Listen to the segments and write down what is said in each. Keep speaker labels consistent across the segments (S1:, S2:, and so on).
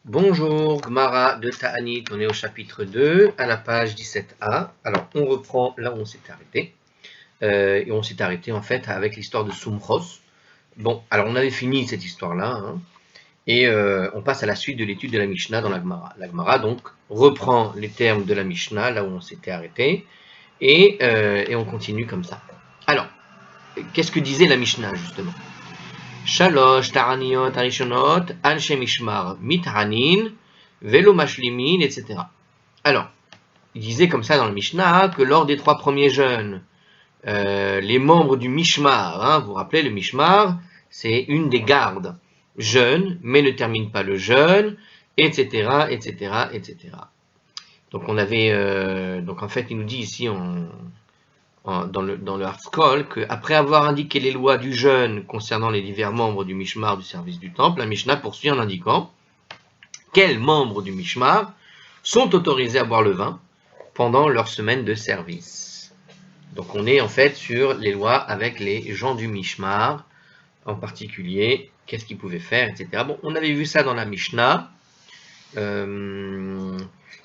S1: Bonjour, Gmara de Ta'anit, on est au chapitre 2, à la page 17a. Alors, on reprend là où on s'est arrêté. Et on s'est arrêté en fait avec l'histoire de Sumchos. Bon, alors on avait fini cette histoire-là, hein, et on passe à la suite de l'étude de la Mishnah dans la Gmara. La Gmara donc reprend les termes de la Mishnah là où on s'était arrêté, et on continue comme ça. Alors, qu'est-ce que disait la Mishnah justement? Shalosh ta'aniyot harishonot anshe mishmar mit'anin velo mashlimin, etc. Alors, il disait comme ça dans le Mishnah que lors des 3 premiers jeûnes, les membres du Mishmar, hein, vous vous rappelez, le Mishmar, c'est une des gardes, jeûnent, mais ne termine pas le jeûne, etc., etc., etc. Donc on avait, donc en fait, il nous dit ici dans le Harskol qu'après avoir indiqué les lois du jeûne concernant les divers membres du Mishmar du service du temple, la Mishnah poursuit en indiquant quels membres du Mishmar sont autorisés à boire le vin pendant leur semaine de service. Donc on est en fait sur les lois avec les gens du Mishmar, en particulier, qu'est-ce qu'ils pouvaient faire, etc. Bon, on avait vu ça dans la Mishnah.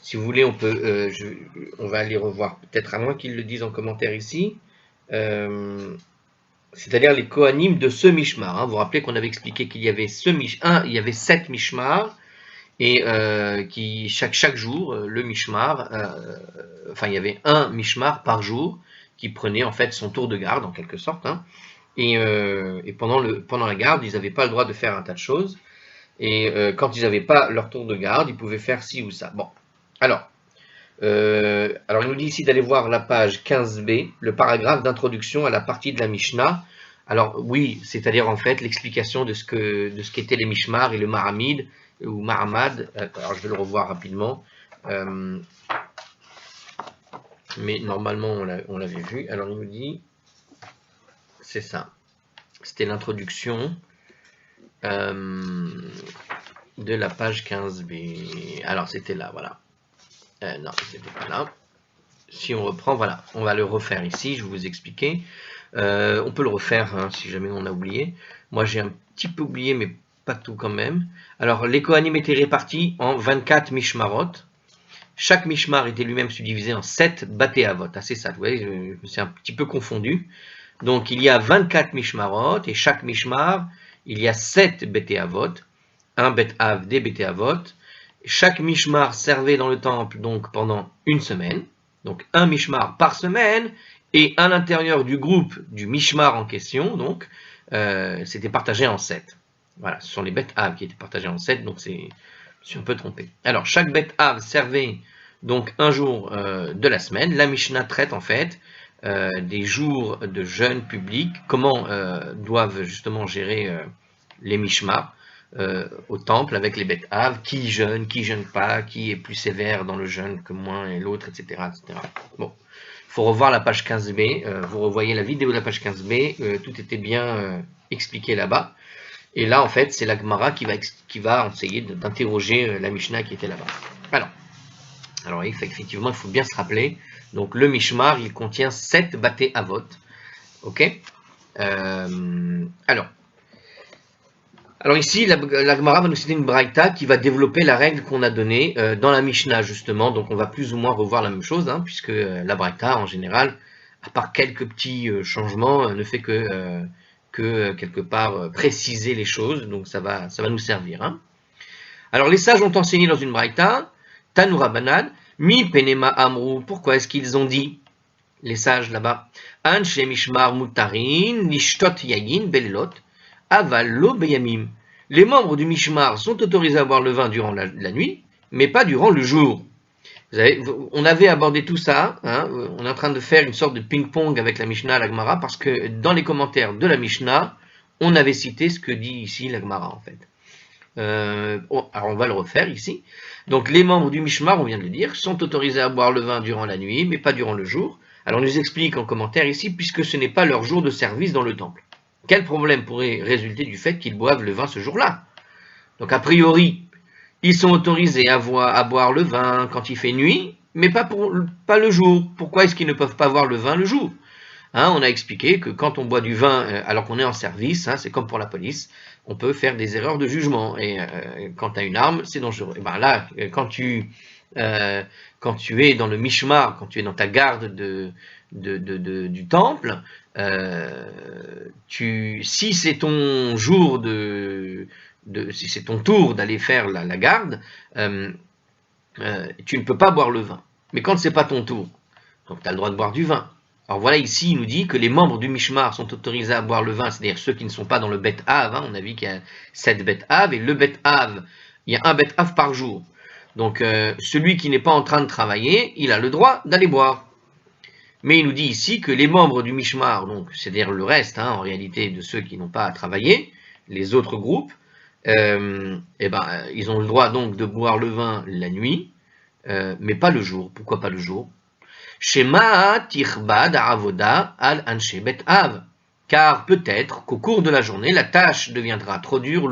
S1: Si vous voulez, on va aller revoir, peut-être à moins qu'ils le disent en commentaire ici. C'est-à-dire les Kohanim de ce Mishmar. Hein. Vous vous rappelez qu'on avait expliqué qu'il y avait il y avait 7 Mishmar, et qui chaque jour, le Mishmar, il y avait un Mishmar par jour qui prenait en fait son tour de garde en quelque sorte. Hein. Et pendant la garde, ils n'avaient pas le droit de faire un tas de choses. Et quand ils n'avaient pas leur tour de garde, ils pouvaient faire ci ou ça. Bon, alors il nous dit ici d'aller voir la page 15b, le paragraphe d'introduction à la partie de la Mishnah. Alors oui, c'est-à-dire en fait l'explication de ce qu'étaient les Mishmar et le Mahamid ou Mahamad. Alors je vais le revoir rapidement, mais normalement on l'avait vu. Alors il nous dit, c'est ça, c'était l'introduction de la page 15b. Alors c'était là, voilà. Non, c'était pas là. Si on reprend, voilà, on va le refaire ici, je vais vous expliquer. On peut le refaire hein, si jamais on a oublié. Moi j'ai un petit peu oublié, mais pas tout quand même. Alors les Kohanim étaient répartis en 24 Mishmarot. Chaque Mishmar était lui-même subdivisé en 7 Baté Avot. Ah, c'est ça, vous voyez, je me suis un petit peu confondu. Donc il y a 24 Mishmarot, et chaque Mishmar, il y a 7 Baté Avot, un Bet Av, des Baté Avot. Chaque Mishmar servait dans le temple donc pendant une semaine. Donc un Mishmar par semaine, et à l'intérieur du groupe du Mishmar en question, donc, c'était partagé en 7. Voilà, ce sont les Bet Av qui étaient partagés en 7, donc je me suis un peu trompé. Alors, chaque Bet Av servait donc un jour de la semaine. La Mishnah traite en fait des jours de jeûne public, comment doivent justement gérer les Mishmar au temple avec les Bet Av, qui jeûne pas, qui est plus sévère dans le jeûne que moins et l'autre, etc., etc. Bon, il faut revoir la page 15b, vous revoyez la vidéo de la page 15b, tout était bien expliqué là-bas. Et là, en fait, c'est la Gemara qui va essayer d'interroger la Mishnah qui était là-bas. Alors, effectivement, il faut bien se rappeler, donc le Mishmar, il contient 7 Baté Avot, ok. Alors ici, la Gemara va nous citer une braïta qui va développer la règle qu'on a donnée dans la Mishnah, justement. Donc on va plus ou moins revoir la même chose, hein, puisque la braïta, en général, à part quelques petits changements, ne fait que quelque part préciser les choses. Donc ça va nous servir. Hein. Alors les sages ont enseigné dans une braïta, Tanura Banan, Mi Penema Amrou. Pourquoi est-ce qu'ils ont dit, les sages là-bas, Anshe Mishmar Mutarin, Nishtot Yayin Belelot, Aval lo beyamim. Les membres du Mishmar sont autorisés à boire le vin durant la nuit, mais pas durant le jour. On avait abordé tout ça, hein, on est en train de faire une sorte de ping-pong avec la Mishnah et la Gemara, parce que dans les commentaires de la Mishnah, on avait cité ce que dit ici la Gemara en fait. Alors on va le refaire ici. Donc les membres du Mishmar, on vient de le dire, sont autorisés à boire le vin durant la nuit, mais pas durant le jour. Alors on nous explique en commentaire ici, puisque ce n'est pas leur jour de service dans le temple. Quel problème pourrait résulter du fait qu'ils boivent le vin ce jour-là? Donc a priori, ils sont autorisés à boire le vin quand il fait nuit, mais pas le jour. Pourquoi est-ce qu'ils ne peuvent pas boire le vin le jour? Hein, on a expliqué que quand on boit du vin alors qu'on est en service, hein, c'est comme pour la police, on peut faire des erreurs de jugement. Et quand tu as une arme, c'est dangereux. Et ben là, quand tu es dans le mishmar, quand tu es dans ta garde du temple, si c'est ton jour si c'est ton tour d'aller faire la garde, tu ne peux pas boire le vin. Mais quand c'est pas ton tour, donc tu as le droit de boire du vin. Alors voilà, ici, il nous dit que les membres du Mishmar sont autorisés à boire le vin, c'est-à-dire ceux qui ne sont pas dans le Bet Av. Hein, on a vu qu'il y a 7 Bet Av, et le Bet Av, il y a un Bet Av par jour. Donc celui qui n'est pas en train de travailler, il a le droit d'aller boire. Mais il nous dit ici que les membres du Mishmar, donc c'est-à-dire le reste, hein, en réalité, de ceux qui n'ont pas à travailler, les autres groupes, ils ont le droit donc de boire le vin la nuit, mais pas le jour. Pourquoi pas le jour? Shema tirbad avoda al anshe bet av. Car peut-être qu'au cours de la journée, la tâche deviendra trop dure,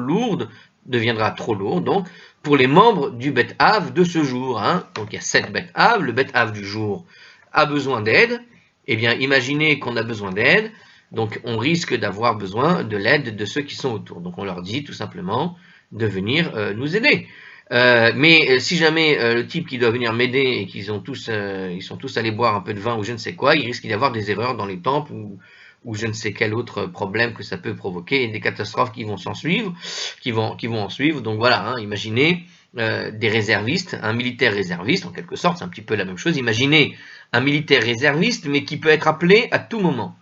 S1: deviendra trop lourde, donc, pour les membres du bet av de ce jour. Hein. Donc il y a 7 bet av, le bet av du jour a besoin d'aide. Eh bien, imaginez qu'on a besoin d'aide, donc on risque d'avoir besoin de l'aide de ceux qui sont autour. Donc on leur dit tout simplement de venir nous aider. Mais si jamais le type qui doit venir m'aider et qu'ils sont tous allés boire un peu de vin ou je ne sais quoi, il risque d'y avoir des erreurs dans les temples ou je ne sais quel autre problème que ça peut provoquer et des catastrophes qui vont en suivre. Donc voilà, hein, imaginez des réservistes, un militaire réserviste en quelque sorte, c'est un petit peu la même chose. Imaginez un militaire réserviste mais qui peut être appelé à tout moment.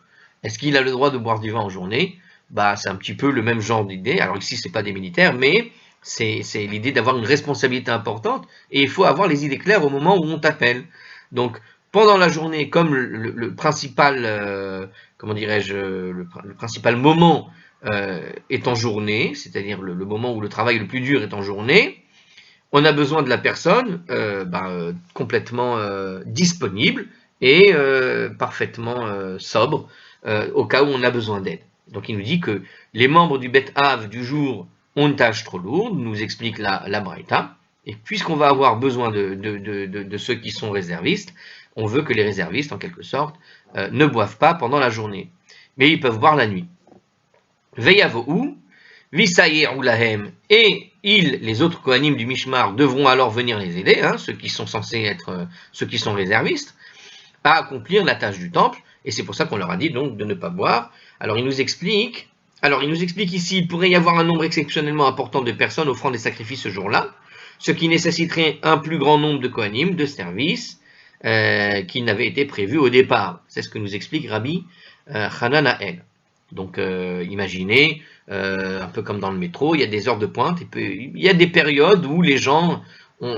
S1: Est-ce qu'il a le droit de boire du vin en journée? Bah, c'est un petit peu le même genre d'idée. Alors ici, c'est pas des militaires, mais c'est l'idée d'avoir une responsabilité importante et il faut avoir les idées claires au moment où on t'appelle. Donc, pendant la journée, comme le principal, comment dirais-je, le principal moment est en journée, c'est-à-dire le moment où le travail le plus dur est en journée, on a besoin de la personne complètement disponible et parfaitement sobre au cas où on a besoin d'aide. Donc il nous dit que les membres du Bet Av du jour ont une tâche trop lourde, nous explique la Braïta, et puisqu'on va avoir besoin de ceux qui sont réservistes, on veut que les réservistes, en quelque sorte, ne boivent pas pendant la journée, mais ils peuvent boire la nuit. Veyavohu, Visayer Ulahem, et les autres Kohanim du Mishmar, devront alors venir les aider, hein, ceux qui sont censés être, ceux qui sont réservistes, à accomplir la tâche du temple, et c'est pour ça qu'on leur a dit donc de ne pas boire. Alors il nous explique ici, il pourrait y avoir un nombre exceptionnellement important de personnes offrant des sacrifices ce jour-là, ce qui nécessiterait un plus grand nombre de Kohanim, de services, qui n'avaient été prévus au départ. C'est ce que nous explique Rabbi Hananael. Donc imaginez, un peu comme dans le métro, il y a des heures de pointe, il y a des périodes où les gens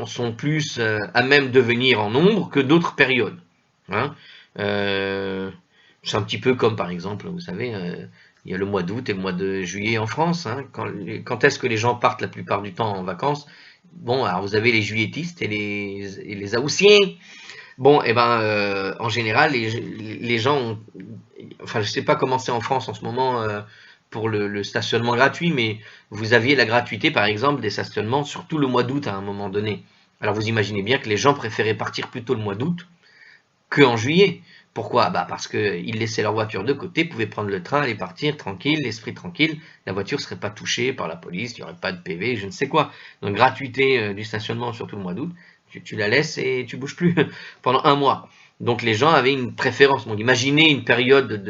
S1: sont plus à même de venir en nombre que d'autres périodes. Hein. C'est un petit peu comme par exemple, vous savez, il y a le mois d'août et le mois de juillet en France. Hein. Quand est-ce que les gens partent la plupart du temps en vacances? Bon, alors vous avez les juilletistes et les Haussiens. Bon, en général, les gens ont, enfin, je sais pas comment c'est en France en ce moment pour le stationnement gratuit, mais vous aviez la gratuité, par exemple, des stationnements sur tout le mois d'août à un moment donné. Alors vous imaginez bien que les gens préféraient partir plutôt le mois d'août qu'en juillet. Pourquoi? Bah parce qu'ils laissaient leur voiture de côté, pouvaient prendre le train, aller partir tranquille, l'esprit tranquille, la voiture ne serait pas touchée par la police, il n'y aurait pas de PV, je ne sais quoi. Donc gratuité du stationnement sur tout le mois d'août, tu la laisses et tu bouges plus pendant un mois. Donc les gens avaient une préférence. Donc imaginez une période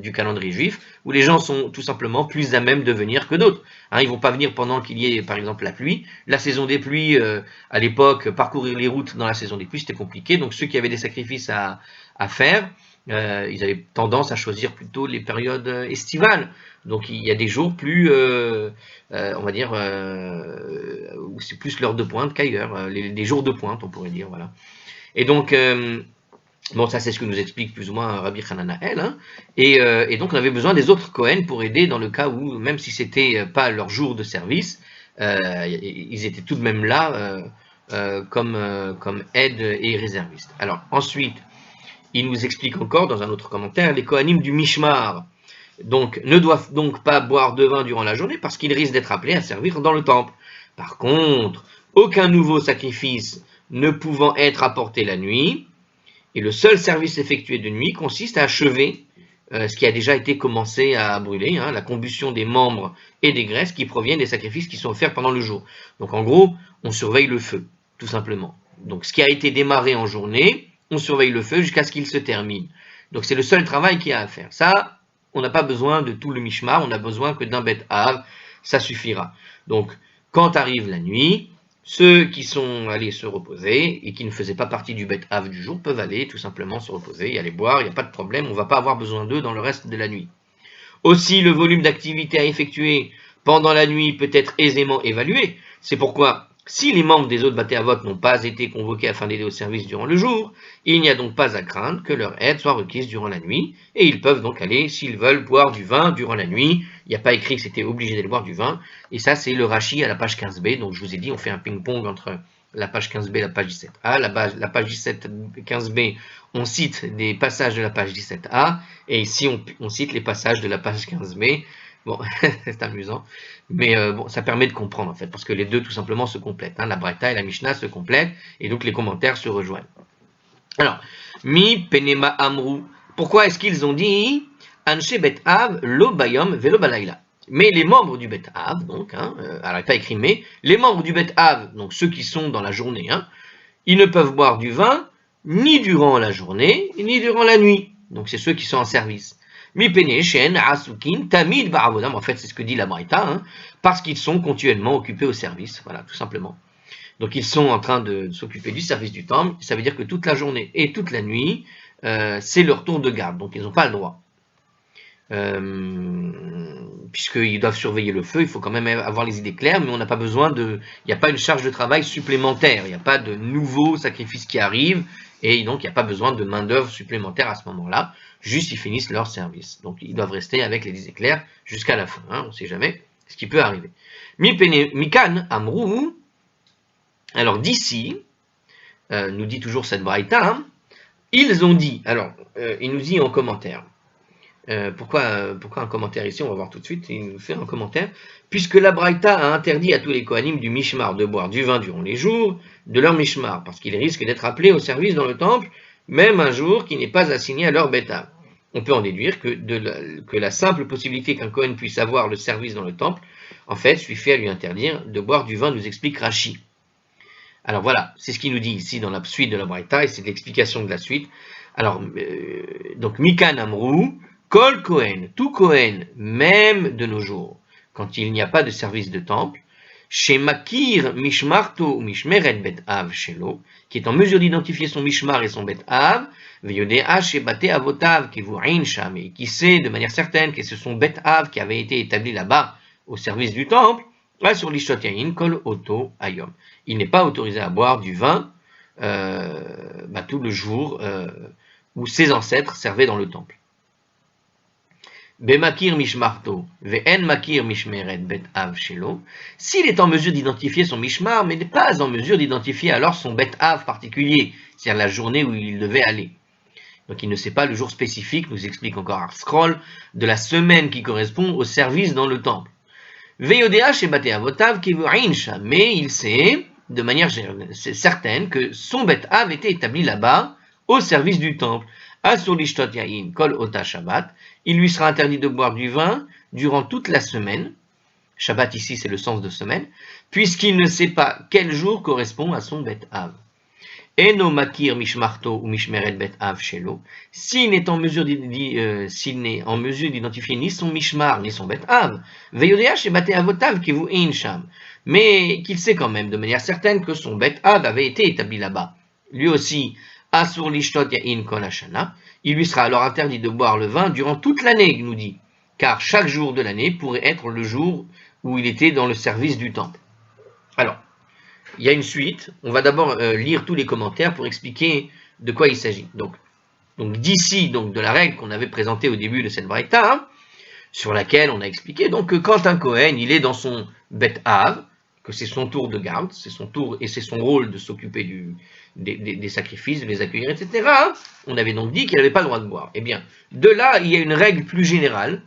S1: du calendrier juif où les gens sont tout simplement plus à même de venir que d'autres. Hein, ils vont pas venir pendant qu'il y ait par exemple la pluie. La saison des pluies, à l'époque, parcourir les routes dans la saison des pluies, c'était compliqué. Donc ceux qui avaient des sacrifices à faire, ils avaient tendance à choisir plutôt les périodes estivales. Donc il y a des jours plus, on va dire, où c'est plus l'heure de pointe qu'ailleurs, des jours de pointe, on pourrait dire, voilà. Et donc, bon, ça c'est ce que nous explique plus ou moins Rabbi Hananael, hein. Et donc on avait besoin des autres Kohen pour aider dans le cas où, même si c'était pas leur jour de service, ils étaient tout de même là comme aide et réservistes. Alors ensuite, il nous explique encore dans un autre commentaire, les Kohanim du Mishmar donc, ne doivent donc pas boire de vin durant la journée parce qu'ils risquent d'être appelés à servir dans le temple. Par contre, aucun nouveau sacrifice ne pouvant être apporté la nuit, Et le seul service effectué de nuit consiste à achever ce qui a déjà été commencé à brûler, hein, la combustion des membres et des graisses qui proviennent des sacrifices qui sont offerts pendant le jour. Donc en gros, on surveille le feu, tout simplement. Donc ce qui a été démarré en journée, on surveille le feu jusqu'à ce qu'il se termine. Donc c'est le seul travail qu'il y a à faire. Ça, on n'a pas besoin de tout le mishmar, on n'a besoin que d'un bet av, ça suffira. Donc quand arrive la nuit, ceux qui sont allés se reposer et qui ne faisaient pas partie du bet av du jour peuvent aller tout simplement se reposer et aller boire, il n'y a pas de problème, on ne va pas avoir besoin d'eux dans le reste de la nuit. Aussi, le volume d'activité à effectuer pendant la nuit peut être aisément évalué. C'est pourquoi, si les membres des autres Baté Avot n'ont pas été convoqués afin d'aider au service durant le jour, il n'y a donc pas à craindre que leur aide soit requise durant la nuit, et ils peuvent donc aller, s'ils veulent, boire du vin durant la nuit. Il n'y a pas écrit que c'était obligé d'aller boire du vin, et ça c'est le Rashi à la page 15b, donc je vous ai dit, on fait un ping-pong entre la page 15b et la page 17a. La page 15b, on cite des passages de la page 17a, et ici on cite les passages de la page 15b. Bon, c'est amusant, mais bon, ça permet de comprendre en fait, parce que les deux tout simplement se complètent. Hein, la Braïta et la Mishnah se complètent, et donc les commentaires se rejoignent. Alors, mi penema amrou. Pourquoi est-ce qu'ils ont dit Anshe bet av lo bayom velo balayla? Mais les membres du bet av, donc, hein, alors il n'est pas écrit mais, les membres du bet av, donc ceux qui sont dans la journée, hein, ils ne peuvent boire du vin ni durant la journée, ni durant la nuit. Donc c'est ceux qui sont en service. Mi pene shen asukin tamid ba'avodam. En fait, c'est ce que dit la Braïta, hein, parce qu'ils sont continuellement occupés au service. Voilà, tout simplement. Donc ils sont en train de s'occuper du service du temple. Ça veut dire que toute la journée et toute la nuit, c'est leur tour de garde. Donc ils n'ont pas le droit. Puisqu'ils doivent surveiller le feu, il faut quand même avoir les idées claires, mais on n'a pas besoin de... Il n'y a pas une charge de travail supplémentaire, il n'y a pas de nouveaux sacrifices qui arrivent, et donc il n'y a pas besoin de main-d'œuvre supplémentaire à ce moment-là, juste ils finissent leur service. Donc ils doivent rester avec les idées claires jusqu'à la fin, hein, on ne sait jamais ce qui peut arriver. Mikan, Amrou, alors d'ici, nous dit toujours cette braïta, hein, ils ont dit, alors il nous dit en commentaire, pourquoi un commentaire ici? On va voir tout de suite, il nous fait un commentaire. Puisque la Braïta a interdit à tous les Kohanim du Mishmar de boire du vin durant les jours de leur Mishmar, parce qu'ils risquent d'être appelés au service dans le temple, même un jour qui n'est pas assigné à leur bêta. On peut en déduire que la simple possibilité qu'un Kohen puisse avoir le service dans le temple, en fait, suffit à lui interdire de boire du vin, nous explique Rashi. Alors voilà, c'est ce qu'il nous dit ici dans la suite de la Braïta, et c'est l'explication de la suite. Alors, donc, Mikan Amrou, Kol Kohen, tout Kohen, même de nos jours, quand il n'y a pas de service de temple, chez Makir Mishmarto ou Mishmeret Bet Av Shelo, qui est en mesure d'identifier son Mishmar et son Bet Av, Veyodea chez Bate Avotav qui vous Sham, et qui sait de manière certaine que c'est son Bet Av qui avait été établi là-bas au service du temple, là sur l'Ishtot Yain Kol Oto Ayom. Il n'est pas autorisé à boire du vin tout le jour où ses ancêtres servaient dans le temple. Bemakir mishmarto, ve'en makir mishmeret bet av shelo. S'il est en mesure d'identifier son mishmar, mais n'est pas en mesure d'identifier alors son bet av particulier, c'est-à-dire la journée où il devait aller. Donc il ne sait pas le jour spécifique, nous explique encore Arscroll, de la semaine qui correspond au service dans le temple. Ve'odea shebate avotav kivu ainsha, mais il sait, de manière certaine, que son bet av était établi là-bas, au service du temple. Asur lishtot yain kol ota Shabbat, il lui sera interdit de boire du vin durant toute la semaine. Shabbat ici c'est le sens de semaine, puisqu'il ne sait pas quel jour correspond à son bet av. Eno makir mishmarto ou mishmeret bet av shelo, s'il n'est en mesure d'identifier ni son mishmar ni son bet av, veyodea shebate avotav kivu insham, mais qu'il sait quand même de manière certaine que son bet av avait été établi là-bas. Lui aussi, Asur lishtot yain kol hashana, il lui sera alors interdit de boire le vin durant toute l'année, il nous dit, car chaque jour de l'année pourrait être le jour où il était dans le service du temple. Alors, il y a une suite, on va d'abord lire tous les commentaires pour expliquer de quoi il s'agit. Donc d'ici, de la règle qu'on avait présentée au début de cette braïta, hein, sur laquelle on a expliqué donc, que quand un Kohen, il est dans son Bet Av, que c'est son tour de garde, c'est son tour et c'est son rôle de s'occuper des sacrifices, de les accueillir, etc. On avait donc dit qu'il n'avait pas le droit de boire. Eh bien, de là, il y a une règle plus générale.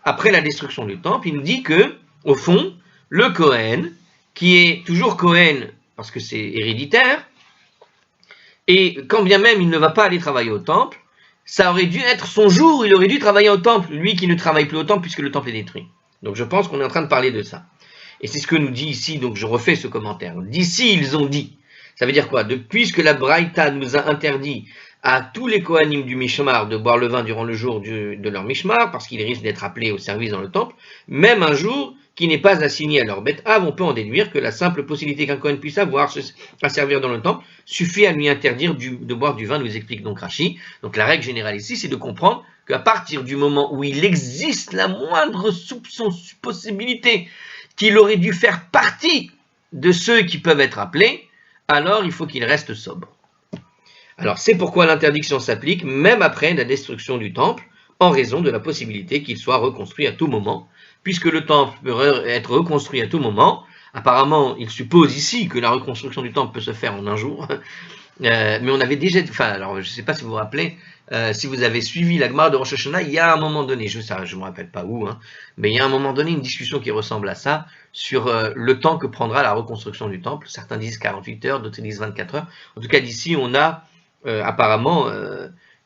S1: Après la destruction du temple, il nous dit que, au fond, le Kohen, qui est toujours Kohen, parce que c'est héréditaire, Et quand bien même il ne va pas aller travailler au temple, ça aurait dû être son jour où il aurait dû travailler au temple, lui qui ne travaille plus au temple puisque le temple est détruit. Donc je pense qu'on est en train de parler de ça. Et c'est ce que nous dit ici, donc je refais ce commentaire. D'ici ils ont dit. Ça veut dire quoi? Puisque la Braïta nous a interdit à tous les Kohanim du Mishmar de boire le vin durant le jour de leur Mishmar, parce qu'ils risquent d'être appelés au service dans le temple, même un jour qui n'est pas assigné à leur bête Av, on peut en déduire que la simple possibilité qu'un Kohen puisse avoir à servir dans le temple suffit à lui interdire de boire du vin, nous explique donc Rashi. Donc la règle générale ici, c'est de comprendre qu'à partir du moment où il existe la moindre soupçon, possibilité qu'il aurait dû faire partie de ceux qui peuvent être appelés, alors il faut qu'il reste sobre. Alors c'est pourquoi l'interdiction s'applique même après la destruction du temple, en raison de la possibilité qu'il soit reconstruit à tout moment. Puisque le temple peut être reconstruit à tout moment, apparemment il suppose ici que la reconstruction du temple peut se faire en un jour, mais on avait déjà, enfin alors je ne sais pas si vous vous rappelez, si vous avez suivi la Gemara de Rosh Hashanah, il y a un moment donné, je ne me rappelle pas où, mais il y a un moment donné une discussion qui ressemble à ça, sur le temps que prendra la reconstruction du temple. Certains disent 48 heures, d'autres disent 24 heures. En tout cas d'ici on a apparemment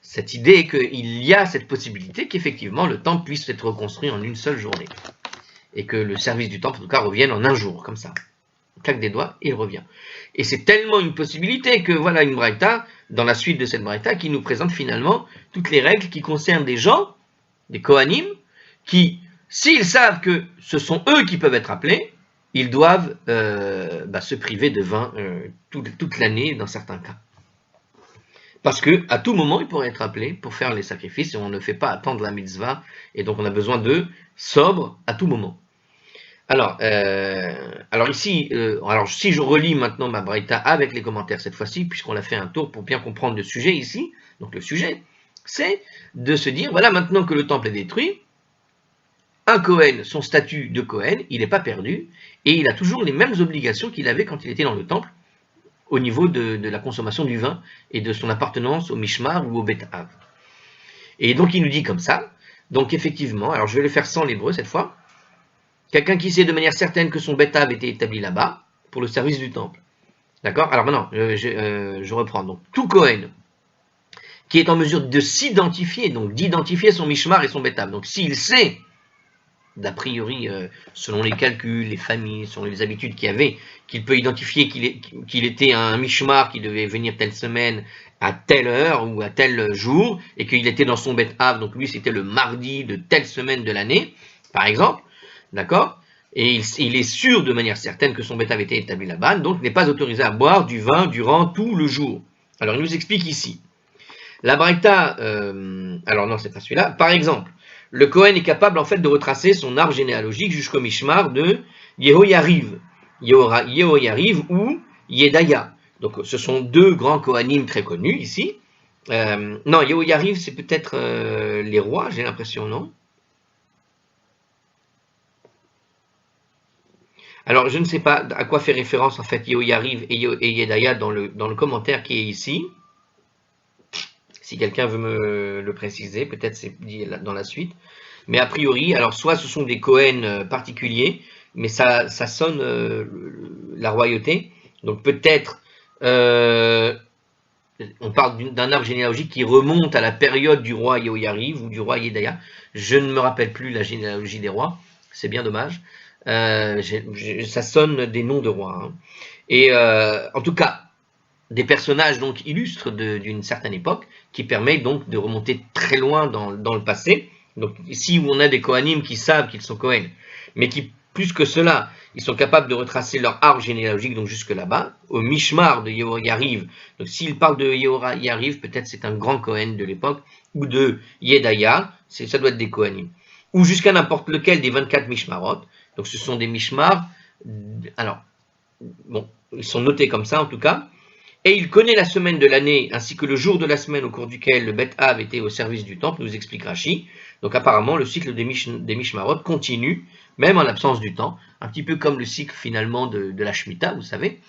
S1: cette idée qu'il y a cette possibilité qu'effectivement le temple puisse être reconstruit en une seule journée. Et que le service du temple en tout cas revienne en un jour, comme ça. On claque des doigts et il revient. Et c'est tellement une possibilité que voilà une braïta, dans la suite de cette braïta, qui nous présente finalement toutes les règles qui concernent des gens, des Kohanim, qui, s'ils savent que ce sont eux qui peuvent être appelés, ils doivent se priver de vin toute l'année dans certains cas. Parce que à tout moment, ils pourraient être appelés pour faire les sacrifices et on ne fait pas attendre la mitzvah et donc on a besoin de sobre à tout moment. Alors ici, si je relis maintenant ma braïta avec les commentaires cette fois-ci, puisqu'on a fait un tour pour bien comprendre le sujet ici, donc le sujet, c'est de se dire, voilà, maintenant que le temple est détruit, un Kohen, son statut de Kohen, il n'est pas perdu, et il a toujours les mêmes obligations qu'il avait quand il était dans le temple, au niveau de la consommation du vin et de son appartenance au Mishmar ou au Bet Av. Et donc il nous dit comme ça, donc effectivement, alors je vais le faire sans l'hébreu cette fois, quelqu'un qui sait de manière certaine que son Bet Av était établi là-bas, pour le service du temple. D'accord? Alors maintenant, je reprends. Donc tout Kohen qui est en mesure de s'identifier, donc d'identifier son Mishmar et son Bet Av. Donc s'il sait, d'a priori, selon les calculs, les familles, selon les habitudes qu'il y avait, qu'il peut identifier qu'il était un Mishmar qui devait venir telle semaine à telle heure ou à tel jour, et qu'il était dans son Bet Av, donc lui c'était le mardi de telle semaine de l'année, par exemple, d'accord? Et il est sûr de manière certaine que son Bet Av était établi là-bas, donc n'est pas autorisé à boire du vin durant tout le jour. Alors il nous explique ici. La Braïta, alors non c'est pas celui-là, par exemple, le Kohen est capable en fait de retracer son arbre généalogique jusqu'au Mishmar de Yehoyariv ou Yedaya. Donc ce sont deux grands Kohanim très connus ici. Non, Yehoyariv c'est peut-être les rois, j'ai l'impression, non? Alors je ne sais pas à quoi fait référence en fait Yehoyariv et Yedaya dans le commentaire qui est ici. Si quelqu'un veut me le préciser, peut-être c'est dit dans la suite. Mais a priori, alors soit ce sont des Kohen particuliers, mais ça sonne la royauté. Donc peut-être on parle d'un arbre généalogique qui remonte à la période du roi Yehoyariv ou du roi Yedaya. Je ne me rappelle plus la généalogie des rois, c'est bien dommage. Ça sonne des noms de rois. Et en tout cas, des personnages donc illustres d'une certaine époque, qui permet donc de remonter très loin dans le passé. Donc ici où on a des Kohanim qui savent qu'ils sont Kohen, mais qui, plus que cela, ils sont capables de retracer leur arbre généalogique donc jusque là-bas, au Mishmar de Yehoyariv. Donc s'il parle de Yehoyariv, peut-être c'est un grand Kohen de l'époque, ou de Yedaya, ça doit être des Kohanim. Ou jusqu'à n'importe lequel des 24 Mishmarot. Donc ce sont des Mishmar, alors, bon, ils sont notés comme ça en tout cas. Et il connaît la semaine de l'année, ainsi que le jour de la semaine au cours duquel le Bet Av était au service du temple, nous explique Rashi. Donc apparemment, le cycle des Mishmarot continue, même en l'absence du temps, un petit peu comme le cycle finalement de la Shemitah, vous savez,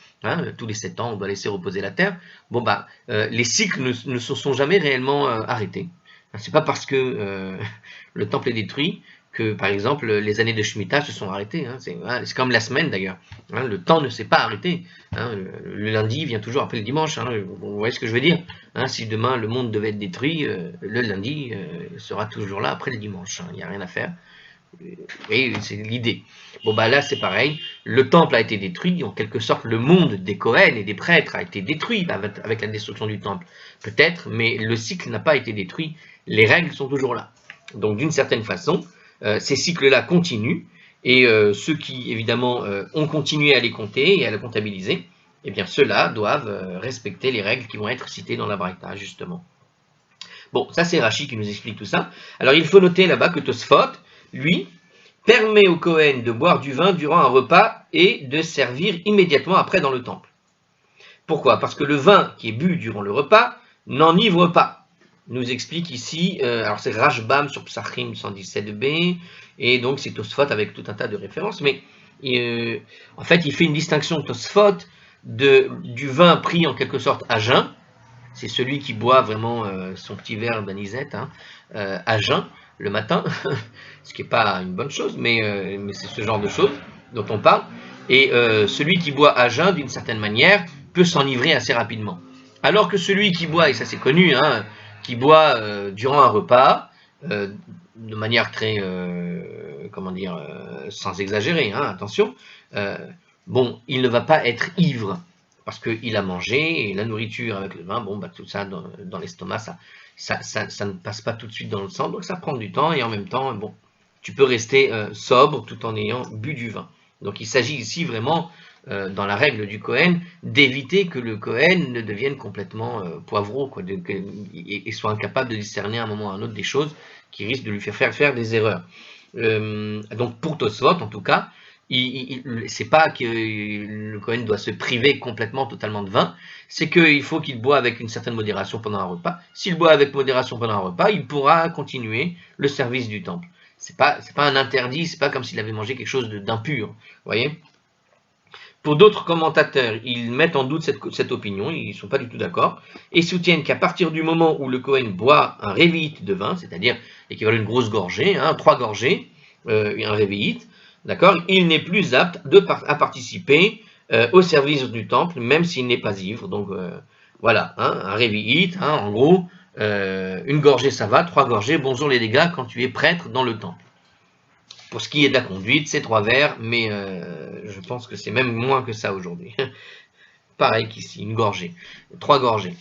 S1: tous les 7 ans, on doit laisser reposer la terre. Bon les cycles ne se sont jamais réellement arrêtés. C'est pas parce que le temple est détruit que, par exemple, les années de Shemitah se sont arrêtées. Hein, c'est comme la semaine d'ailleurs. Hein, le temps ne s'est pas arrêté. Hein, le lundi vient toujours après le dimanche. Hein, vous voyez ce que je veux dire, hein, si demain le monde devait être détruit, le lundi sera toujours là après le dimanche. Hein, il n'y a rien à faire. Oui, c'est l'idée. Bon, bah là, c'est pareil. Le temple a été détruit. En quelque sorte, le monde des Kohen et des prêtres a été détruit avec la destruction du temple. Peut-être, mais le cycle n'a pas été détruit. Les règles sont toujours là. Donc, d'une certaine façon, ces cycles-là continuent. Et ceux qui, évidemment, ont continué à les compter et à les comptabiliser, eh bien, ceux-là doivent respecter les règles qui vont être citées dans la Braïta, justement. Bon, ça, c'est Rashi qui nous explique tout ça. Alors, il faut noter là-bas que Tosfot, lui, permet au Kohen de boire du vin durant un repas et de servir immédiatement après dans le temple. Pourquoi? Parce que le vin qui est bu durant le repas n'enivre pas. Il nous explique ici, alors c'est Rashbam sur Psachim 117b, et donc c'est Tosfot avec tout un tas de références, mais en fait il fait une distinction Tosfot du vin pris en quelque sorte à jeun. C'est celui qui boit vraiment son petit verre d'anisette à jeun le matin, ce qui n'est pas une bonne chose, mais c'est ce genre de choses dont on parle. Et celui qui boit à jeun, d'une certaine manière, peut s'enivrer assez rapidement. Alors que celui qui boit, et ça c'est connu, hein, qui boit durant un repas, de manière très, comment dire, sans exagérer, hein, attention, bon, il ne va pas être ivre, parce qu'il a mangé, et la nourriture avec le vin, bon, bah, tout ça dans l'estomac, ça ne passe pas tout de suite dans le sang, donc ça prend du temps, et en même temps, bon, tu peux rester sobre tout en ayant bu du vin. Donc il s'agit ici vraiment, dans la règle du Kohen, d'éviter que le Kohen ne devienne complètement poivreau, quoi, et soit incapable de discerner à un moment ou à un autre des choses qui risquent de lui faire des erreurs. Donc pour Tosfot, en tout cas, c'est pas que le Kohen doit se priver complètement, totalement de vin, c'est qu'il faut qu'il boive avec une certaine modération pendant un repas. S'il boit avec modération pendant un repas, il pourra continuer le service du temple. C'est pas un interdit, c'est pas comme s'il avait mangé quelque chose d'impur, vous voyez. Pour d'autres commentateurs, ils mettent en doute cette opinion, ils ne sont pas du tout d'accord, et soutiennent qu'à partir du moment où le Kohen boit un révéite de vin, c'est-à-dire l'équivalent d'une grosse gorgée, 3 gorgées, un révéite, d'accord, il n'est plus apte à participer au service du temple, même s'il n'est pas ivre. Donc voilà, un révéite, en gros, une gorgée ça va, 3 gorgées, bonjour les dégâts quand tu es prêtre dans le temple. Pour ce qui est de la conduite, c'est 3 verres, mais je pense que c'est même moins que ça aujourd'hui. Pareil qu'ici, une gorgée, 3 gorgées.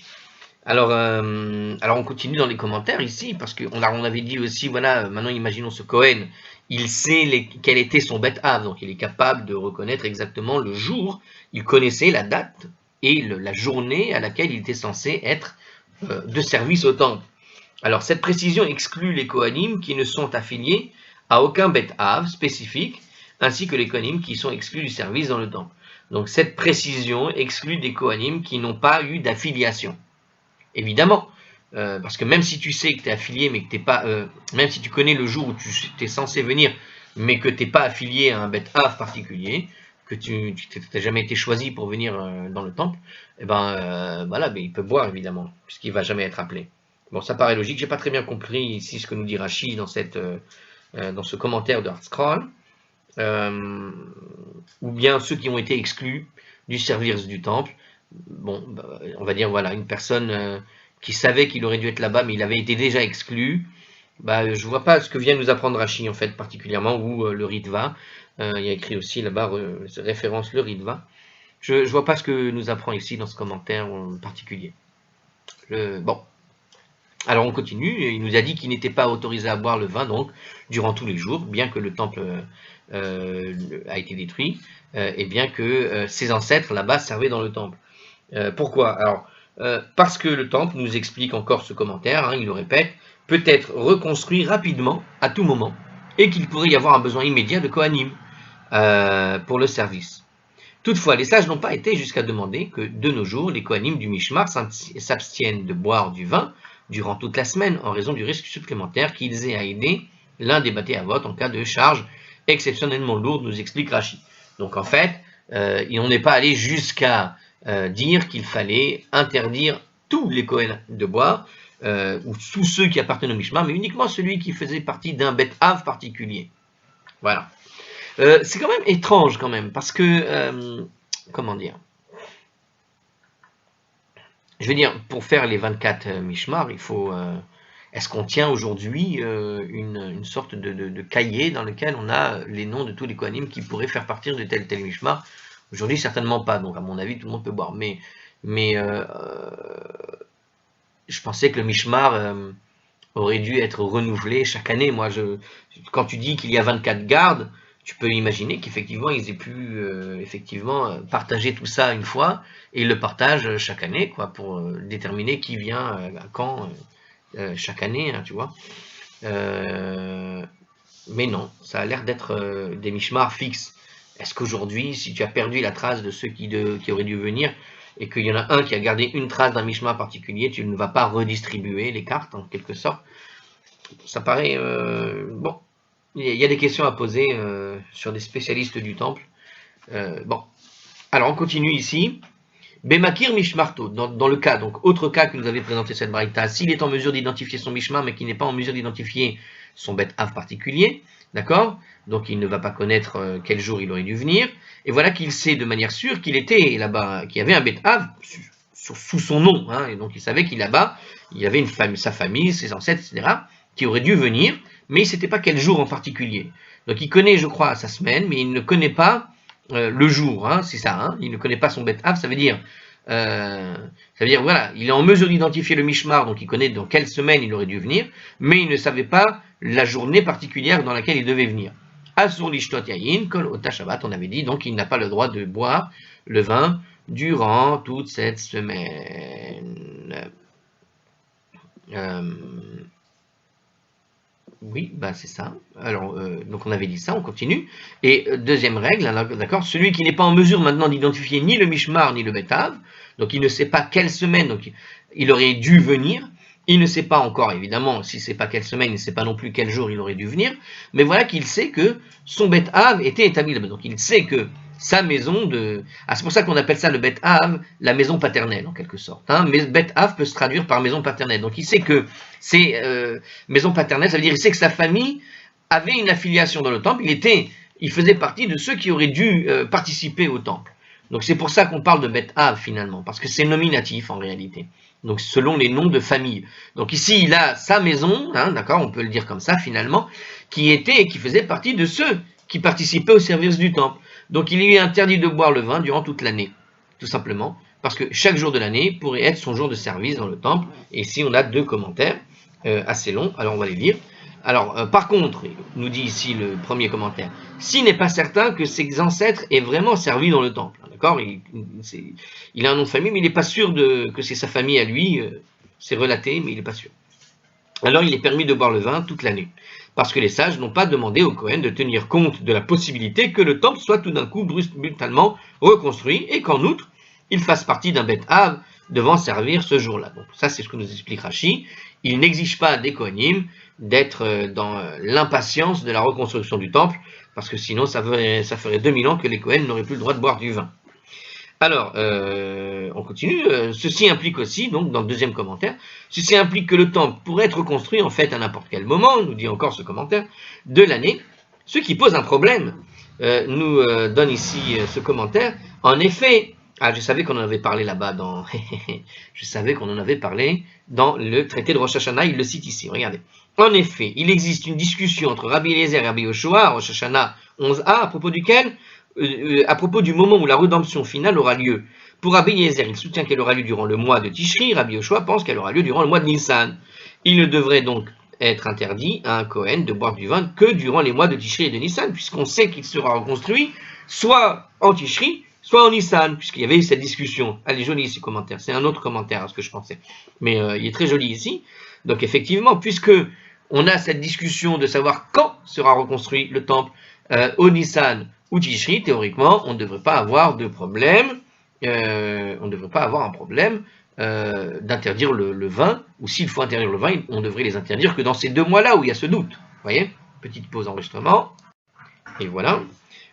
S1: Alors on continue dans les commentaires ici, parce qu'on avait dit aussi, voilà, maintenant imaginons ce Kohen, il sait quel était son bet av, donc il est capable de reconnaître exactement le jour, il connaissait la date et la journée à laquelle il était censé être de service au temple. Alors cette précision exclut les Kohanim qui ne sont affiliés à aucun bet av spécifique, ainsi que les Kohanim qui sont exclus du service dans le temple. Donc cette précision exclut des Kohanim qui n'ont pas eu d'affiliation. Évidemment, parce que même si tu sais que tu es affilié, mais que t'es pas, même si tu connais le jour où tu es censé venir, mais que tu n'es pas affilié à un bet av particulier, que tu n'as jamais été choisi pour venir dans le temple, et voilà, il peut boire évidemment, puisqu'il ne va jamais être appelé. Bon, ça paraît logique. J'ai pas très bien compris ici ce que nous dit Rashi dans ce commentaire de Hartscroll. Ou bien ceux qui ont été exclus du service du temple. Bon, on va dire, voilà, une personne qui savait qu'il aurait dû être là-bas, mais il avait été déjà exclu. Je vois pas ce que vient nous apprendre Rashi, en fait, particulièrement, ou le Ritva. Il y a écrit aussi là-bas, référence le Ritva. Je vois pas ce que nous apprend ici dans ce commentaire en particulier. Bon. Alors on continue, il nous a dit qu'il n'était pas autorisé à boire le vin, donc, durant tous les jours, bien que le temple a été détruit, et bien que ses ancêtres là-bas servaient dans le temple. Pourquoi? Alors, parce que le temple, nous explique encore ce commentaire, il le répète, peut être reconstruit rapidement, à tout moment, et qu'il pourrait y avoir un besoin immédiat de Kohanim pour le service. Toutefois, les sages n'ont pas été jusqu'à demander que, de nos jours, les Kohanim du Mishmar s'abstiennent de boire du vin durant toute la semaine, en raison du risque supplémentaire qu'ils aient à aider l'un des Baté Avot en cas de charge exceptionnellement lourde, nous explique Rashi. Donc en fait, on n'est pas allé jusqu'à dire qu'il fallait interdire tous les Kohen de boire, ou tous ceux qui appartenaient au Mishmar, mais uniquement celui qui faisait partie d'un Bet Av particulier. Voilà. C'est quand même étrange quand même, parce que, comment dire, je veux dire, pour faire les 24 Mishmar, il faut... est-ce qu'on tient aujourd'hui une sorte de cahier dans lequel on a les noms de tous les Kohanim qui pourraient faire partir de tel Mishmar? Aujourd'hui, certainement pas, donc à mon avis, tout le monde peut boire. Mais je pensais que le Mishmar aurait dû être renouvelé chaque année. Moi, quand tu dis qu'il y a 24 gardes, tu peux imaginer qu'effectivement, ils aient pu partager tout ça une fois, et ils le partagent chaque année, quoi, pour déterminer qui vient à quand chaque année, hein, tu vois. Mais non, ça a l'air d'être des mishmars fixes. Est-ce qu'aujourd'hui, si tu as perdu la trace de ceux qui auraient dû venir, et qu'il y en a un qui a gardé une trace d'un mishmar particulier, tu ne vas pas redistribuer les cartes, en quelque sorte? Ça paraît... bon, il y a des questions à poser sur des spécialistes du temple. Bon, alors on continue ici. Bemakir Mishmarto, dans le cas, donc autre cas que nous avait présenté cette braïta, s'il est en mesure d'identifier son Mishmar, mais qu'il n'est pas en mesure d'identifier son Bet Av particulier, d'accord? Donc il ne va pas connaître quel jour il aurait dû venir, et voilà qu'il sait de manière sûre qu'il était là-bas, qu'il y avait un Bet Av sous son nom, hein, et donc il savait qu'il là-bas, il y avait sa famille, ses ancêtres, etc., qui auraient dû venir, mais il ne sait pas quel jour en particulier. Donc il connaît, je crois, sa semaine, mais il ne connaît pas le jour, hein, c'est ça, hein, il ne connaît pas son Bet Av, ça veut dire, voilà, il est en mesure d'identifier le Mishmar, donc il connaît dans quelle semaine il aurait dû venir, mais il ne savait pas la journée particulière dans laquelle il devait venir. Asur lishtot yayin, kol ota Shabbat, on avait dit, donc il n'a pas le droit de boire le vin durant toute cette semaine. Oui, bah c'est ça. Alors, donc on avait dit ça, on continue. Et deuxième règle, d'accord, celui qui n'est pas en mesure maintenant d'identifier ni le Mishmar ni le Bet Av, donc il ne sait pas quelle semaine donc il aurait dû venir, il ne sait pas encore, évidemment, si c'est pas quelle semaine, il ne sait pas non plus quel jour il aurait dû venir, mais voilà qu'il sait que son Bet Av était établi là-bas. Donc il sait que sa maison de... Ah, c'est pour ça qu'on appelle ça le Bet Av, la maison paternelle, en quelque sorte. Hein. Mais Bet Av peut se traduire par maison paternelle. Donc il sait que c'est maison paternelle, ça veut dire qu'il sait que sa famille avait une affiliation dans le temple, il faisait partie de ceux qui auraient dû participer au temple. Donc c'est pour ça qu'on parle de Bet Av finalement, parce que c'est nominatif en réalité. Donc selon les noms de famille. Donc ici il a sa maison, hein, d'accord, on peut le dire comme ça finalement, qui faisait partie de ceux qui participaient au service du temple. Donc il lui est interdit de boire le vin durant toute l'année, tout simplement, parce que chaque jour de l'année pourrait être son jour de service dans le temple. Et ici on a 2 commentaires assez longs, alors on va les lire. Alors par contre, nous dit ici le premier commentaire, s'il n'est pas certain que ses ancêtres aient vraiment servi dans le temple, d'accord, il a un nom de famille, mais il n'est pas sûr que c'est sa famille à lui, c'est relaté, mais il n'est pas sûr. Alors il est permis de boire le vin toute l'année, parce que les sages n'ont pas demandé au Kohen de tenir compte de la possibilité que le temple soit tout d'un coup brutalement reconstruit, et qu'en outre, il fasse partie d'un Bet Av devant servir ce jour-là. Donc ça c'est ce que nous explique Rashi. Il n'exige pas des Kohanim d'être dans l'impatience de la reconstruction du temple, parce que sinon ça ferait 2000 ans que les Kohen n'auraient plus le droit de boire du vin. Alors, on continue. Ceci implique aussi, donc dans le deuxième commentaire, ceci implique que le temple pourrait être construit en fait à n'importe quel moment, nous dit encore ce commentaire, de l'année, ce qui pose un problème. Nous donne ici ce commentaire. En effet, je savais qu'on en avait parlé là-bas dans... je savais qu'on en avait parlé dans le traité de Rosh Hashanah, il le cite ici, regardez. En effet, il existe une discussion entre Rabbi Eliezer et Rabbi Yoshua, Rosh Hashanah 11a, à propos du moment où la rédemption finale aura lieu. Pour Rabbi Eliezer, il soutient qu'elle aura lieu durant le mois de Tishri, Rabbi Yoshua pense qu'elle aura lieu durant le mois de Nissan. Il ne devrait donc être interdit à un Kohen de boire du vin que durant les mois de Tishri et de Nissan, puisqu'on sait qu'il sera reconstruit soit en Tishri, soit en Nissan, puisqu'il y avait eu cette discussion. Elle est jolie ce commentaire, c'est un autre commentaire à ce que je pensais, mais il est très joli ici. Donc effectivement, puisque on a cette discussion de savoir quand sera reconstruit le temple, au Nissan ou Tishri, théoriquement, on ne devrait pas avoir de problème, d'interdire le vin, ou s'il faut interdire le vin, on devrait les interdire que dans ces 2 mois-là où il y a ce doute. Vous voyez, petite pause enregistrement, et voilà.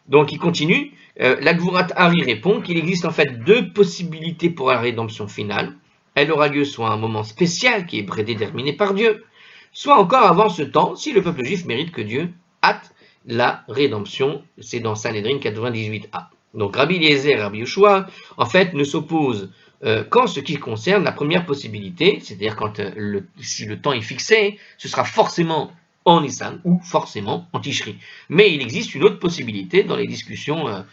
S1: Donc il continue, la Gvurat Ari répond qu'il existe en fait 2 possibilités pour la rédemption finale. elle aura lieu soit à un moment spécial qui est prédéterminé par Dieu, soit encore avant ce temps, si le peuple juif mérite que Dieu hâte la rédemption. C'est dans Sanhédrin 98a. Donc Rabbi Eliezer et Rabbi Yehoshua, en fait, ne s'opposent qu'en ce qui concerne la première possibilité, c'est-à-dire quand si le temps est fixé, ce sera forcément en Nissan ou forcément en Tishri. Mais il existe une autre possibilité dans les discussions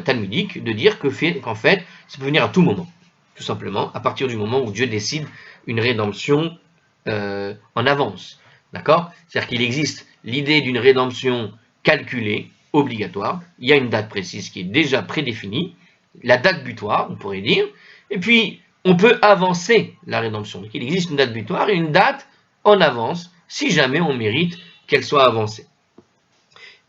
S1: talmudiques de dire qu'en fait, ça peut venir à tout moment, tout simplement, à partir du moment où Dieu décide une rédemption en avance. D'accord? C'est-à-dire qu'il existe l'idée d'une rédemption calculée, obligatoire. Il y a une date précise qui est déjà prédéfinie, la date butoir, on pourrait dire, et puis on peut avancer la rédemption. Donc il existe une date butoir et une date en avance, si jamais on mérite qu'elle soit avancée.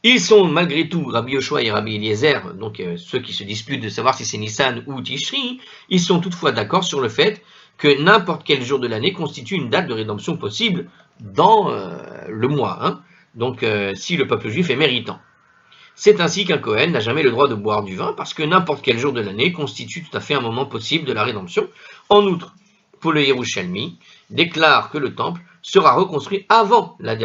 S1: Ils sont malgré tout, Rabbi Yehoshua et Rabbi Eliezer, donc ceux qui se disputent de savoir si c'est Nissan ou Tishri, ils sont toutefois d'accord sur le fait que n'importe quel jour de l'année constitue une date de rédemption possible dans le mois, hein. Donc si le peuple juif est méritant. C'est ainsi qu'un Kohen n'a jamais le droit de boire du vin, parce que n'importe quel jour de l'année constitue tout à fait un moment possible de la rédemption. En outre, pour le Yerushalmi, déclare que le temple sera reconstruit avant la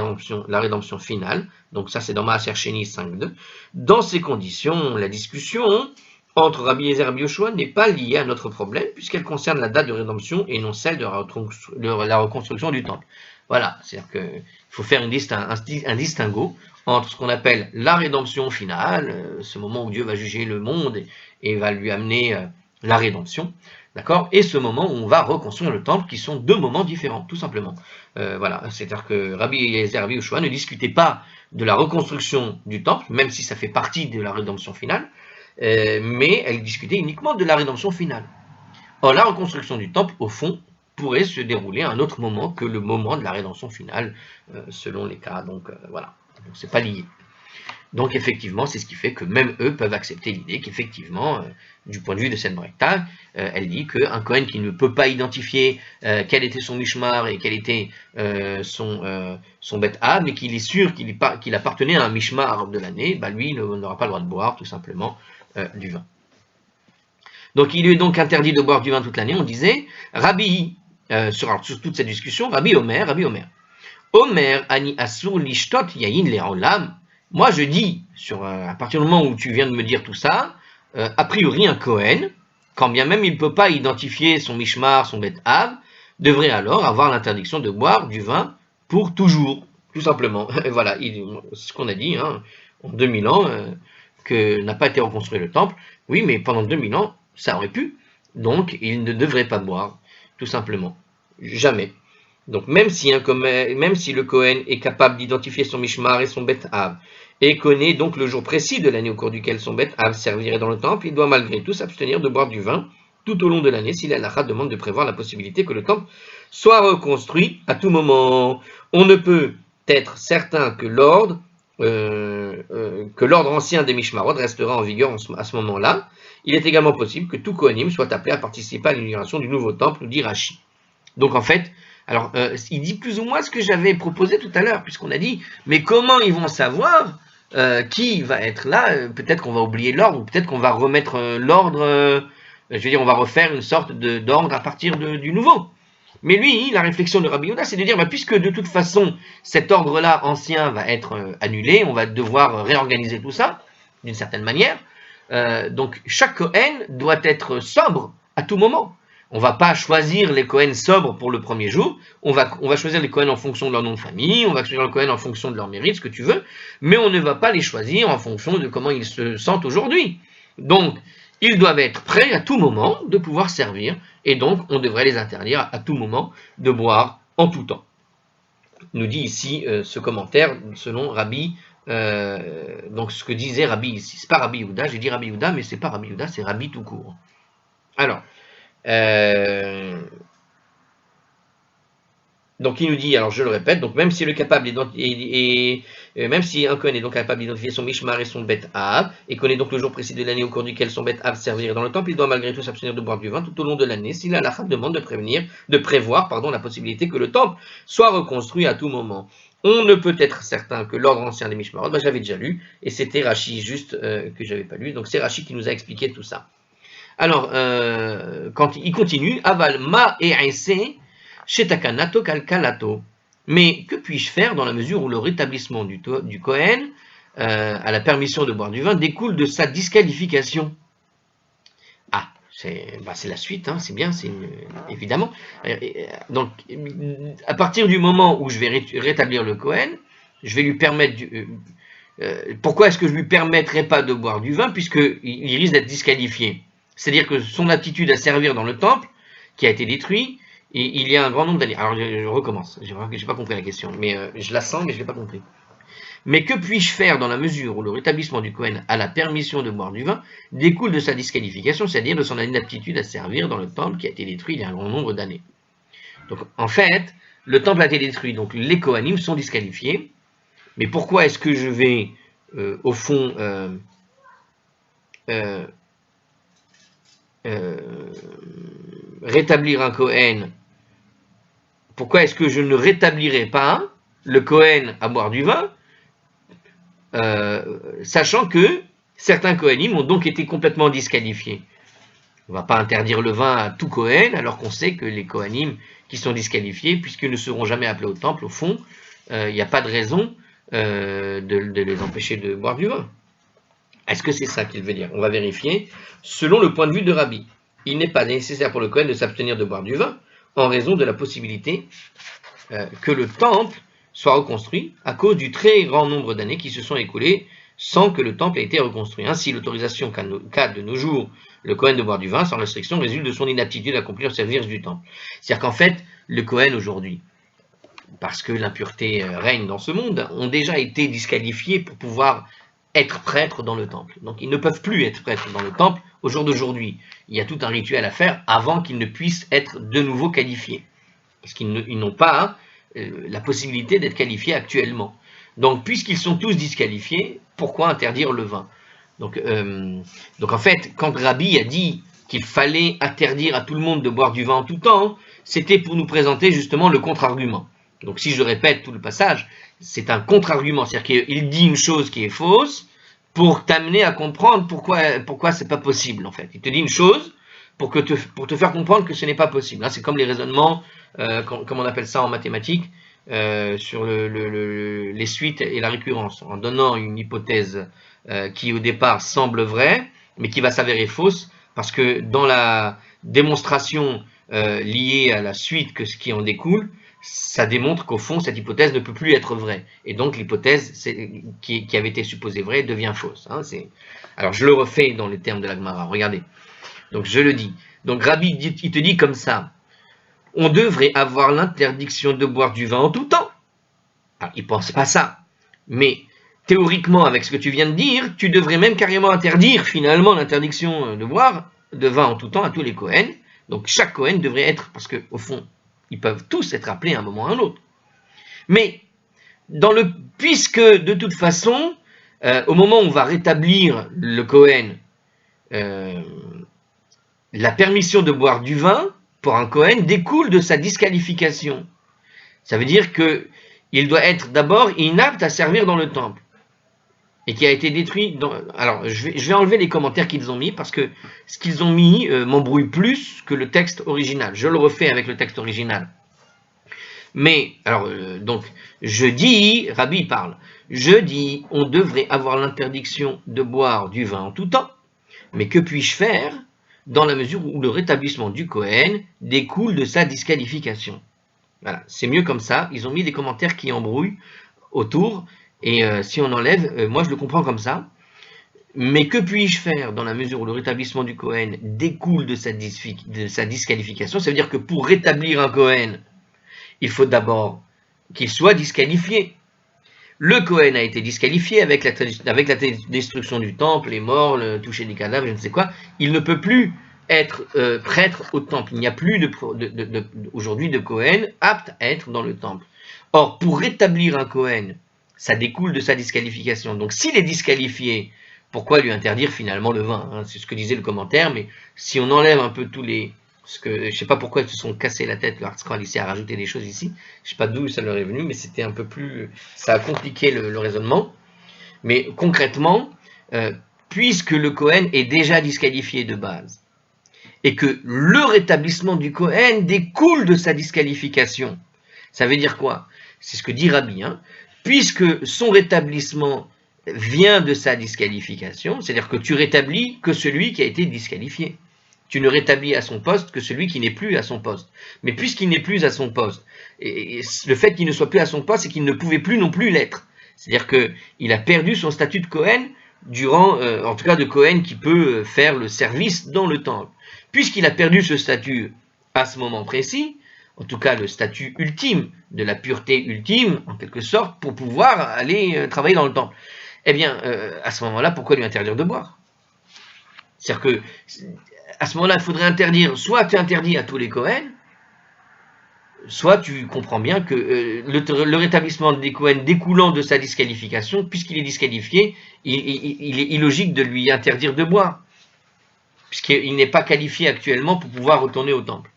S1: rédemption finale. Donc ça c'est dans Maaser Sheni 5.2. Dans ces conditions, la discussion entre Rabbi Eliezer et Rabbi Yehoshua n'est pas liée à notre problème, puisqu'elle concerne la date de rédemption et non celle de la reconstruction du temple. Voilà, c'est-à-dire qu'il faut faire un distinguo entre ce qu'on appelle la rédemption finale, ce moment où Dieu va juger le monde et va lui amener la rédemption, d'accord, et ce moment où on va reconstruire le temple, qui sont deux moments différents, tout simplement. Voilà, c'est-à-dire que Rabbi Eliezer et Rabbi Yehoshua ne discutaient pas de la reconstruction du temple, même si ça fait partie de la rédemption finale, mais elles discutaient uniquement de la rédemption finale. Or, la reconstruction du temple, au fond, pourrait se dérouler à un autre moment que le moment de la rédemption finale, selon les cas. Donc voilà, donc c'est pas lié. Donc effectivement, c'est ce qui fait que même eux peuvent accepter l'idée qu'effectivement, du point de vue de cette braïta, elle dit qu'un Kohen qui ne peut pas identifier quel était son mishmar et quel était son bet ab, mais qu'il est sûr qu'il appartenait à un mishmar de l'année, bah lui n'aura pas le droit de boire tout simplement du vin. Donc il est donc interdit de boire du vin toute l'année, on disait. Rabbi, sur toute cette discussion, Rabbi Omer, Omer ani asur lishtot yayin le'olam. Moi je dis, à partir du moment où tu viens de me dire tout ça, a priori un Kohen, quand bien même il ne peut pas identifier son mishmar, son bet av, devrait alors avoir l'interdiction de boire du vin pour toujours, tout simplement. Voilà, c'est ce qu'on a dit, hein, en 2000 ans, que n'a pas été reconstruit le temple. Oui, mais pendant 2000 ans, ça aurait pu. Donc, il ne devrait pas boire, tout simplement. Jamais. Donc, même si le Kohen est capable d'identifier son mishmar et son bet av, et connaît donc le jour précis de l'année au cours duquel son bet av servirait dans le temple, il doit malgré tout s'abstenir de boire du vin tout au long de l'année si la halakha demande de prévoir la possibilité que le temple soit reconstruit à tout moment. On ne peut être certain que l'ordre ancien des Mishmarot restera en vigueur à ce moment-là. Il est également possible que tout Kohanim soit appelé à participer à l'inauguration du nouveau temple, nous dit Rashi. Donc en fait, alors il dit plus ou moins ce que j'avais proposé tout à l'heure, puisqu'on a dit, mais comment ils vont savoir qui va être là? Peut-être qu'on va oublier l'ordre, ou peut-être qu'on va remettre l'ordre, je veux dire, on va refaire une sorte d'ordre à partir du nouveau. Mais lui, la réflexion de Rabbi Yehuda, c'est de dire, puisque de toute façon, cet ordre-là ancien va être annulé, on va devoir réorganiser tout ça, d'une certaine manière, donc chaque Kohen doit être sobre à tout moment. On ne va pas choisir les Kohen sobres pour le premier jour, on va choisir les Kohen en fonction de leur nom de famille, on va choisir les Kohen en fonction de leur mérite, ce que tu veux, mais on ne va pas les choisir en fonction de comment ils se sentent aujourd'hui. Donc, ils doivent être prêts à tout moment de pouvoir servir, et donc on devrait les interdire à tout moment de boire en tout temps. Nous dit ici ce commentaire selon Rabbi, donc ce que disait Rabbi ici. C'est pas Rabbi Yehuda, j'ai dit Rabbi Yehuda, mais c'est pas Rabbi Yehuda, c'est Rabbi tout court. Alors, donc il nous dit, alors je le répète, donc même si le capable même si un Kohen est donc capable d'identifier son mishmar et son bet av, et connaît donc le jour précis de l'année au cours duquel son bet av servirait dans le temple, il doit malgré tout s'abstenir de boire du vin tout au long de l'année, si la halakha demande de prévoir la possibilité que le temple soit reconstruit à tout moment. On ne peut être certain que l'ordre ancien des mishmarot, j'avais déjà lu, et c'était Rashi juste que j'avais pas lu, donc c'est Rashi qui nous a expliqué tout ça. Alors, quand il continue, aval ma et shetakanato kalkalato. Mais que puis-je faire dans la mesure où le rétablissement du Kohen à la permission de boire du vin découle de sa disqualification? Ah, c'est la suite, hein, c'est bien, évidemment. Donc, à partir du moment où je vais rétablir le Kohen, je vais lui permettre pourquoi est-ce que je ne lui permettrai pas de boire du vin, puisqu'il risque d'être disqualifié? C'est-à-dire que son aptitude à servir dans le temple, qui a été détruit, il y a un grand nombre d'années. Alors je recommence, je n'ai pas compris la question, mais je la sens, mais je ne l'ai pas compris. Mais que puis-je faire dans la mesure où le rétablissement du Kohen à la permission de boire du vin découle de sa disqualification, c'est-à-dire de son inaptitude à servir dans le temple qui a été détruit il y a un grand nombre d'années? Donc en fait, le temple a été détruit, donc les Kohanim sont disqualifiés. Mais pourquoi est-ce que je vais, au fond, rétablir un Kohen? Pourquoi est-ce que je ne rétablirai pas le Kohen à boire du vin, sachant que certains Kohanim ont donc été complètement disqualifiés? On ne va pas interdire le vin à tout Kohen, alors qu'on sait que les Kohanim qui sont disqualifiés, puisqu'ils ne seront jamais appelés au temple, au fond, il n'y a pas de raison de les empêcher de boire du vin. Est-ce que c'est ça qu'il veut dire? On va vérifier. Selon le point de vue de Rabbi, il n'est pas nécessaire pour le Kohen de s'abstenir de boire du vin en raison de la possibilité que le temple soit reconstruit à cause du très grand nombre d'années qui se sont écoulées sans que le temple ait été reconstruit. Ainsi, l'autorisation qu'a de nos jours le Kohen de boire du vin sans restriction résulte de son inaptitude à accomplir le service du temple. C'est-à-dire qu'en fait, le Kohen aujourd'hui, parce que l'impureté règne dans ce monde, ont déjà été disqualifiés pour pouvoir être prêtres dans le temple. Donc ils ne peuvent plus être prêtres dans le temple au jour d'aujourd'hui. Il y a tout un rituel à faire avant qu'ils ne puissent être de nouveau qualifiés. Parce qu'ils n'ont pas la possibilité d'être qualifiés actuellement. Donc puisqu'ils sont tous disqualifiés, pourquoi interdire le vin? Donc en fait, quand Rabbi a dit qu'il fallait interdire à tout le monde de boire du vin en tout temps, c'était pour nous présenter justement le contre-argument. Donc si je répète tout le passage, c'est un contre-argument, c'est-à-dire qu'il dit une chose qui est fausse pour t'amener à comprendre pourquoi c'est pas possible en fait. Il te dit une chose pour te faire comprendre que ce n'est pas possible. C'est comme les raisonnements, comme on appelle ça en mathématiques, sur les suites et la récurrence, en donnant une hypothèse qui au départ semble vraie, mais qui va s'avérer fausse, parce que dans la démonstration liée à la suite que ce qui en découle, ça démontre qu'au fond, cette hypothèse ne peut plus être vraie. Et donc, l'hypothèse qui avait été supposée vraie devient fausse. Alors, je le refais dans les termes de la Gemara. Regardez. Donc, je le dis. Donc, Rabbi, il te dit comme ça. On devrait avoir l'interdiction de boire du vin en tout temps. Alors, il ne pense pas ça. Mais, théoriquement, avec ce que tu viens de dire, tu devrais même carrément interdire, finalement, l'interdiction de boire de vin en tout temps à tous les Kohen. Donc, chaque Kohen devrait être, parce qu'au fond, ils peuvent tous être appelés à un moment ou à un autre. Mais, puisque de toute façon, au moment où on va rétablir le Kohen, la permission de boire du vin pour un Kohen découle de sa disqualification. Ça veut dire qu'il doit être d'abord inapte à servir dans le temple. Et qui a été détruit. Alors, je vais enlever les commentaires qu'ils ont mis, parce que ce qu'ils ont mis m'embrouille plus que le texte original. Je le refais avec le texte original. Mais, alors, donc, je dis, Rabbi parle, je dis, on devrait avoir l'interdiction de boire du vin en tout temps, mais que puis-je faire dans la mesure où le rétablissement du Kohen découle de sa disqualification? Voilà, c'est mieux comme ça. Ils ont mis des commentaires qui embrouillent autour. Et si on enlève, moi je le comprends comme ça. Mais que puis-je faire dans la mesure où le rétablissement du Kohen découle de sa disqualification? Ça veut dire que pour rétablir un Kohen, il faut d'abord qu'il soit disqualifié. Le Kohen a été disqualifié avec la destruction du temple, les morts, le toucher des cadavres, je ne sais quoi. Il ne peut plus être prêtre au temple. Il n'y a plus aujourd'hui de Kohen apte à être dans le temple. Or, pour rétablir un Kohen, ça découle de sa disqualification. Donc s'il est disqualifié, pourquoi lui interdire finalement le vin? C'est ce que disait le commentaire, mais si on enlève un peu tous les... je ne sais pas pourquoi ils se sont cassés la tête, le Hartzkral ici, à rajouter des choses ici. Je ne sais pas d'où ça leur est venu, mais c'était un peu plus... ça a compliqué le raisonnement. Mais concrètement, puisque le Kohen est déjà disqualifié de base, et que le rétablissement du Kohen découle de sa disqualification. Ça veut dire quoi? C'est ce que dit Rabbi, hein. Puisque son rétablissement vient de sa disqualification, c'est-à-dire que tu rétablis que celui qui a été disqualifié. Tu ne rétablis à son poste que celui qui n'est plus à son poste. Mais puisqu'il n'est plus à son poste, et le fait qu'il ne soit plus à son poste, c'est qu'il ne pouvait plus non plus l'être. C'est-à-dire qu'il a perdu son statut de Kohen durant, en tout cas de Kohen qui peut faire le service dans le temple. Puisqu'il a perdu ce statut à ce moment précis, en tout cas le statut ultime, de la pureté ultime, en quelque sorte, pour pouvoir aller travailler dans le temple. Eh bien, à ce moment-là, pourquoi lui interdire de boire? C'est-à-dire que, à ce moment-là, il faudrait interdire, soit tu interdis à tous les Kohen, soit tu comprends bien que le rétablissement des Kohen découlant de sa disqualification, puisqu'il est disqualifié, il est illogique de lui interdire de boire, puisqu'il n'est pas qualifié actuellement pour pouvoir retourner au temple.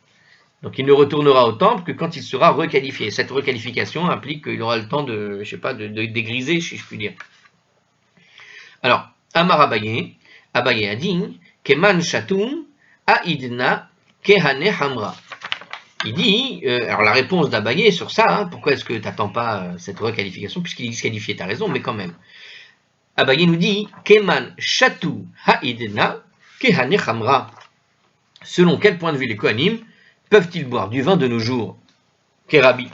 S1: Donc il ne retournera au temple que quand il sera requalifié. Cette requalification implique qu'il aura le temps de, je sais pas, de dégriser, si je puis dire. Alors, Amar Abaye a dit, Keman Shatum Aidna Kehane Hamra. Il dit, alors la réponse d'Abaye sur ça, hein, pourquoi est-ce que tu n'attends pas cette requalification, puisqu'il est disqualifié, tu as raison, mais quand même. Abaye nous dit, Keman Shatu Haidna Kehane Hamra. Selon quel point de vue les Kohanim peuvent-ils boire du vin de nos jours? Kérabi.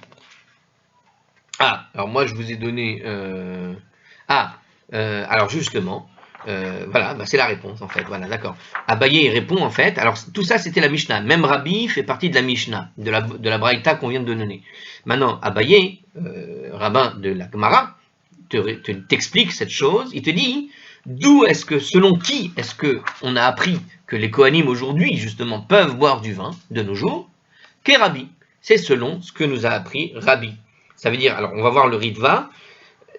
S1: Ah, alors moi je vous ai donné... alors justement, voilà, bah c'est la réponse en fait, voilà, d'accord. Abaye répond en fait, alors tout ça c'était la Mishnah, même Rabbi fait partie de la Mishnah, de la Braïta qu'on vient de donner. Maintenant, Abaye, rabbin de la Gemara, t'explique cette chose, il te dit, d'où est-ce que, selon qui est-ce que on a appris que les Kohanim aujourd'hui justement peuvent boire du vin de nos jours? Qu'est Rabbi? C'est selon ce que nous a appris Rabbi. Ça veut dire, alors on va voir le Ritva,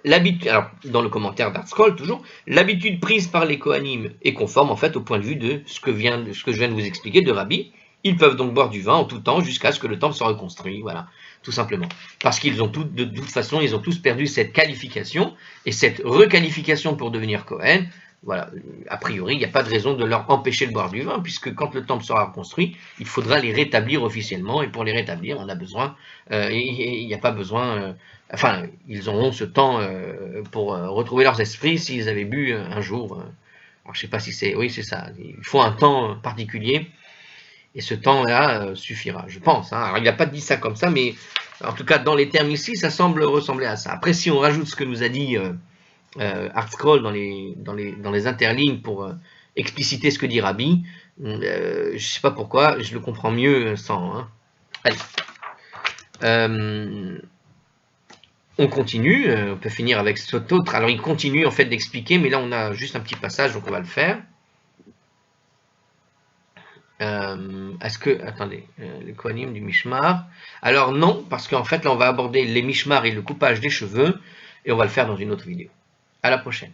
S1: l'habitude, alors dans le commentaire d'Artscroll toujours, l'habitude prise par les Kohanim est conforme en fait au point de vue de ce que je viens de vous expliquer de Rabbi. Ils peuvent donc boire du vin en tout temps jusqu'à ce que le temple soit reconstruit, voilà, tout simplement. Parce qu'ils ont de toute façon, ils ont tous perdu cette qualification et cette requalification pour devenir Kohen. Voilà, a priori, il n'y a pas de raison de leur empêcher de boire du vin, puisque quand le temple sera reconstruit, il faudra les rétablir officiellement, et pour les rétablir, on a besoin, il n'y a pas besoin, enfin, ils auront ce temps pour retrouver leurs esprits s'ils avaient bu un jour. Alors, je ne sais pas si c'est, oui, c'est ça, il faut un temps particulier, et ce temps-là suffira, je pense. Hein. Alors, il n'a pas dit ça comme ça, mais en tout cas, dans les termes ici, ça semble ressembler à ça. Après, si on rajoute ce que nous a dit Artscroll dans les interlignes pour expliciter ce que dit Rabbi, je ne sais pas pourquoi, je le comprends mieux sans. Hein. Allez. On continue, on peut finir avec cet autre. Alors il continue en fait d'expliquer, mais là on a juste un petit passage, donc on va le faire. Est-ce que, attendez, les Kohanim du Mishmar. Alors non, parce qu'en fait là on va aborder les Mishmar et le coupage des cheveux, et on va le faire dans une autre vidéo. À la prochaine.